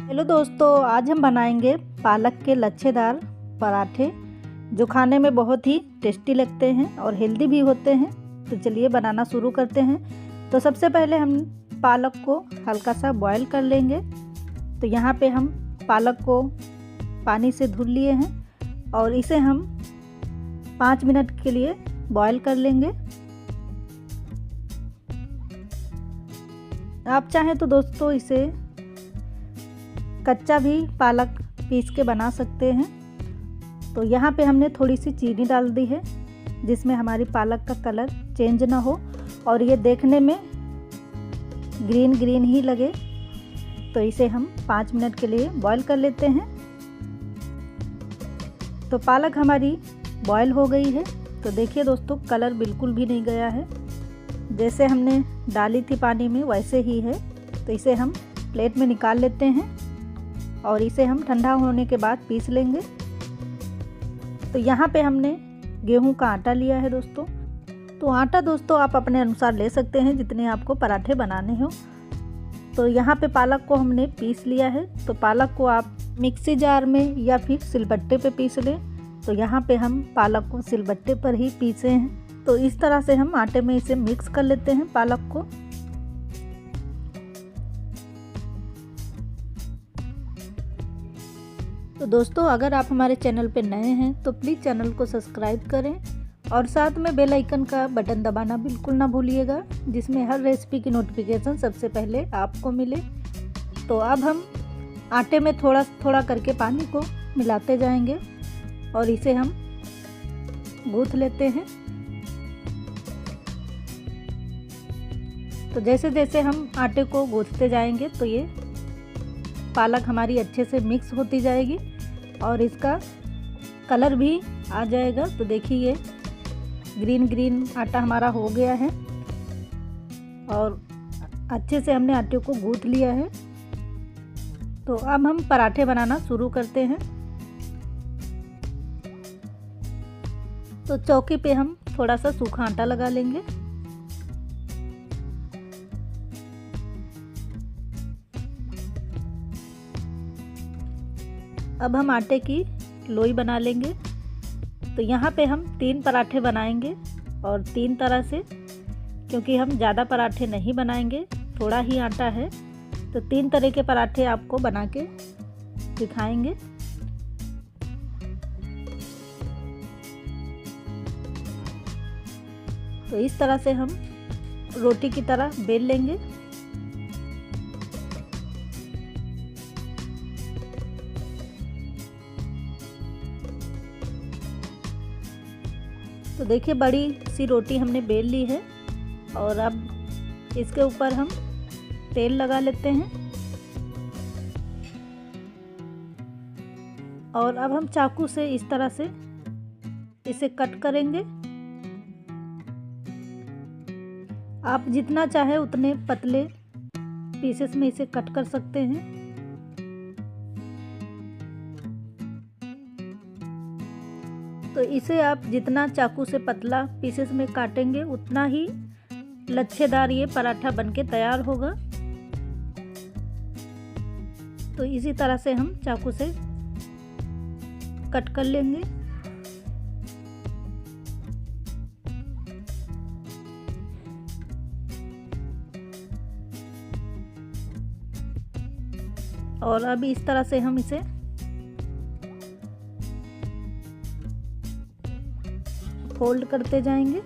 Hello दोस्तों, आज हम बनाएंगे पालक के लच्छेदार पराठे जो खाने में बहुत ही टेस्टी लगते हैं और हेल्दी भी होते हैं। तो चलिए बनाना शुरू करते हैं। तो सबसे पहले हम पालक को हल्का सा बॉईल कर लेंगे। तो यहाँ पे हम पालक को पानी से धुल लिए हैं और इसे हम 5 मिनट के लिए बॉईल कर लेंगे। आप चाहें तो दोस्तों इसे कच्चा भी पालक पीस के बना सकते हैं। तो यहाँ पे हमने थोड़ी सी चीनी डाल दी है जिसमें हमारी पालक का कलर चेंज ना हो और ये देखने में ग्रीन ग्रीन ही लगे। तो इसे हम 5 मिनट के लिए बॉईल कर लेते हैं। तो पालक हमारी बॉईल हो गई है। तो देखिए दोस्तों, कलर बिल्कुल भी नहीं गया है, जैसे हमने डाली थी पानी में वैसे ही है। तो इसे हम प्लेट में निकाल लेते हैं और इसे हम ठंडा होने के बाद पीस लेंगे। तो यहाँ पे हमने गेहूं का आटा लिया है दोस्तों। तो आटा दोस्तों आप अपने अनुसार ले सकते हैं जितने आपको पराठे बनाने हो। तो यहाँ पे पालक को हमने पीस लिया है। तो पालक को आप मिक्सी जार में या फिर सिलबट्टे पे पीस लें। तो यहाँ पे हम पालक को सिलबट्टे पर ही पीसे हैं। तो इस तरह से हम आटे में इसे मिक्स कर लेते हैं पालक को। तो दोस्तों अगर आप हमारे चैनल पे नए हैं तो प्लीज़ चैनल को सब्सक्राइब करें और साथ में बेल आइकन का बटन दबाना बिल्कुल ना भूलिएगा, जिसमें हर रेसिपी की नोटिफिकेशन सबसे पहले आपको मिले। तो अब हम आटे में थोड़ा थोड़ा करके पानी को मिलाते जाएंगे और इसे हम गूँथ लेते हैं। तो जैसे जैसे हम आटे को गूँथते जाएंगे तो ये पालक हमारी अच्छे से मिक्स होती जाएगी और इसका कलर भी आ जाएगा। तो देखिए ये ग्रीन ग्रीन आटा हमारा हो गया है और अच्छे से हमने आटे को गूँथ लिया है। तो अब हम पराठे बनाना शुरू करते हैं। तो चौकी पे हम थोड़ा सा सूखा आटा लगा लेंगे। अब हम आटे की लोई बना लेंगे। तो यहाँ पे हम 3 पराठे बनाएंगे और 3 तरह से, क्योंकि हम ज़्यादा पराठे नहीं बनाएंगे, थोड़ा ही आटा है। तो 3 तरह के पराठे आपको बना के दिखाएंगे। तो इस तरह से हम रोटी की तरह बेल लेंगे। तो देखिए बड़ी सी रोटी हमने बेल ली है और अब इसके ऊपर हम तेल लगा लेते हैं और अब हम चाकू से इस तरह से इसे कट करेंगे। आप जितना चाहे उतने पतले पीसेस में इसे कट कर सकते हैं। तो इसे आप जितना चाकू से पतला पीसेस में काटेंगे उतना ही लच्छेदार ये पराठा बनके तैयार होगा। तो इसी तरह से हम चाकू से कट कर लेंगे। और अब इस तरह से हम इसे फोल्ड करते जाएंगे।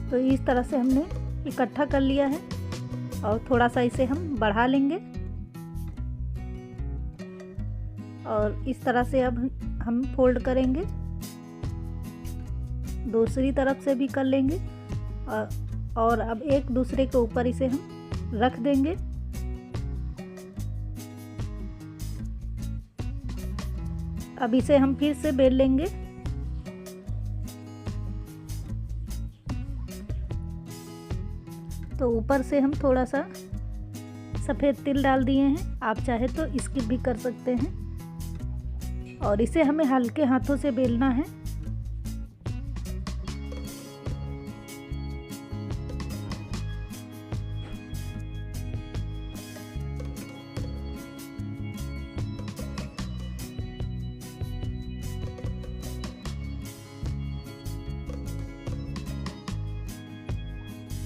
तो इस तरह से हमने इकट्ठा कर लिया है और थोड़ा सा इसे हम बढ़ा लेंगे और इस तरह से अब हम फोल्ड करेंगे। दूसरी तरफ से भी कर लेंगे और अब एक दूसरे के ऊपर इसे हम रख देंगे। अब इसे हम फिर से बेल लेंगे। तो ऊपर से हम थोड़ा सा सफ़ेद तिल डाल दिए हैं, आप चाहे तो स्किप भी कर सकते हैं। और इसे हमें हल्के हाथों से बेलना है।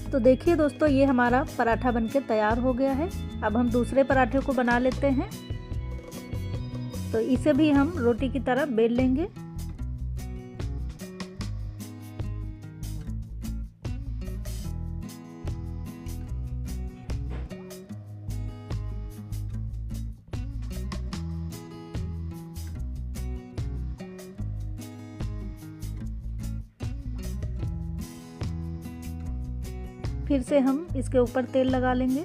तो देखिए दोस्तों, ये हमारा पराठा बनके तैयार हो गया है। अब हम दूसरे पराठे को बना लेते हैं। तो इसे भी हम रोटी की तरह बेल लेंगे। फिर से हम इसके ऊपर तेल लगा लेंगे।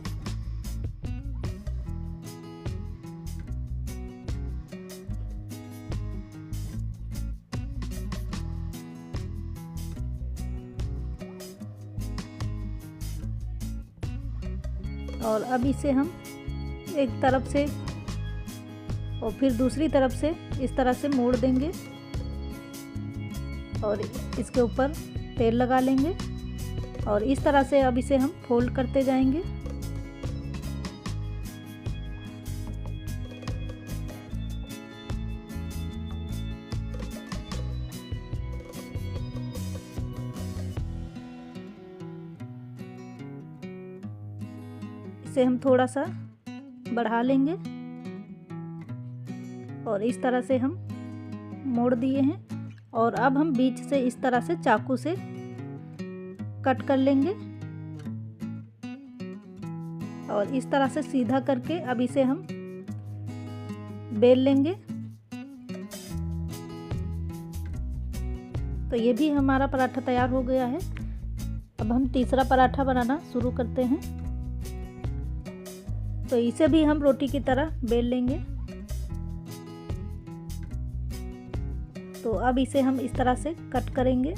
और अब इसे हम एक तरफ से और फिर दूसरी तरफ से इस तरह से मोड़ देंगे और इसके ऊपर तेल लगा लेंगे और इस तरह से अब इसे हम फोल्ड करते जाएंगे। इसे हम थोड़ा सा बढ़ा लेंगे और इस तरह से हम मोड़ दिए हैं। और अब हम बीच से इस तरह से चाकू से कट कर लेंगे और इस तरह से सीधा करके अब इसे हम बेल लेंगे। तो ये भी हमारा पराठा तैयार हो गया है। अब हम तीसरा पराठा बनाना शुरू करते हैं। तो इसे भी हम रोटी की तरह बेल लेंगे। तो अब इसे हम इस तरह से कट करेंगे।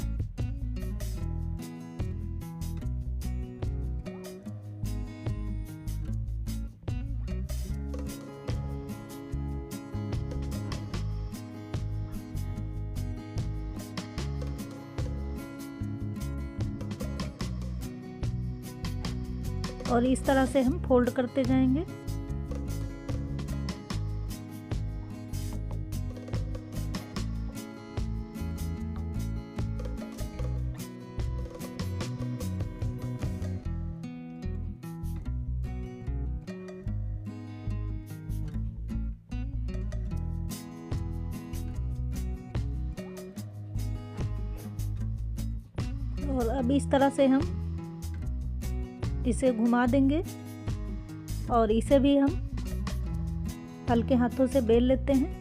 और इस तरह से हम फोल्ड करते जाएंगे। और अब इस तरह से हम इसे घुमा देंगे और इसे भी हम हल्के हाथों से बेल लेते हैं।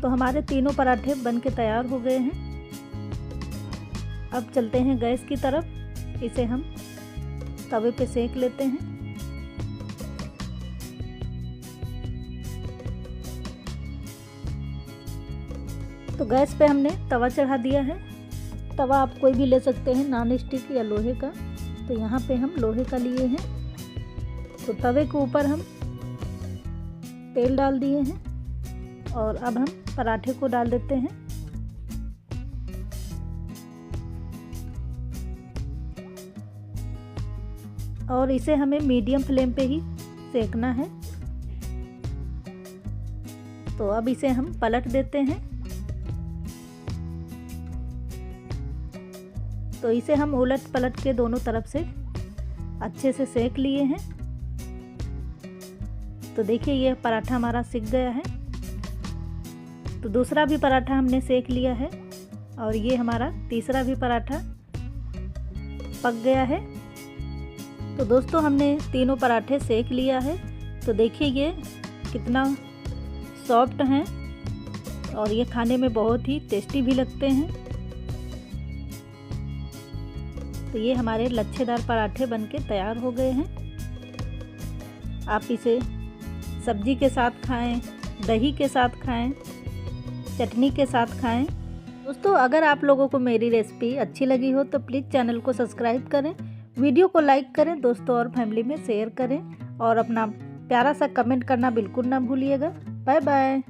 तो हमारे तीनों पराठे बनके तैयार हो गए हैं। अब चलते हैं गैस की तरफ। इसे हम तवे पे सेक लेते हैं। तो गैस पे हमने तवा चढ़ा दिया है। तवा आप कोई भी ले सकते हैं, नॉन स्टिक या लोहे का। तो यहाँ पे हम लोहे का लिए हैं। तो तवे के ऊपर हम तेल डाल दिए हैं और अब हम पराठे को डाल देते हैं। और इसे हमें मीडियम फ्लेम पे ही सेकना है। तो अब इसे हम पलट देते हैं। तो इसे हम उलट पलट के दोनों तरफ से अच्छे से सेक लिए हैं। तो देखिए ये पराठा हमारा सिक गया है। तो दूसरा भी पराठा हमने सेक लिया है और ये हमारा तीसरा भी पराठा पक गया है। तो दोस्तों हमने तीनों पराठे सेक लिया है। तो देखिए ये कितना सॉफ्ट हैं और ये खाने में बहुत ही टेस्टी भी लगते हैं। तो ये हमारे लच्छेदार पराठे बनके तैयार हो गए हैं। आप इसे सब्जी के साथ खाएं, दही के साथ खाएं, चटनी के साथ खाएं। दोस्तों अगर आप लोगों को मेरी रेसिपी अच्छी लगी हो तो प्लीज़ चैनल को सब्सक्राइब करें, वीडियो को लाइक करें, दोस्तों और फैमिली में शेयर करें और अपना प्यारा सा कमेंट करना बिल्कुल ना भूलिएगा। Bye bye.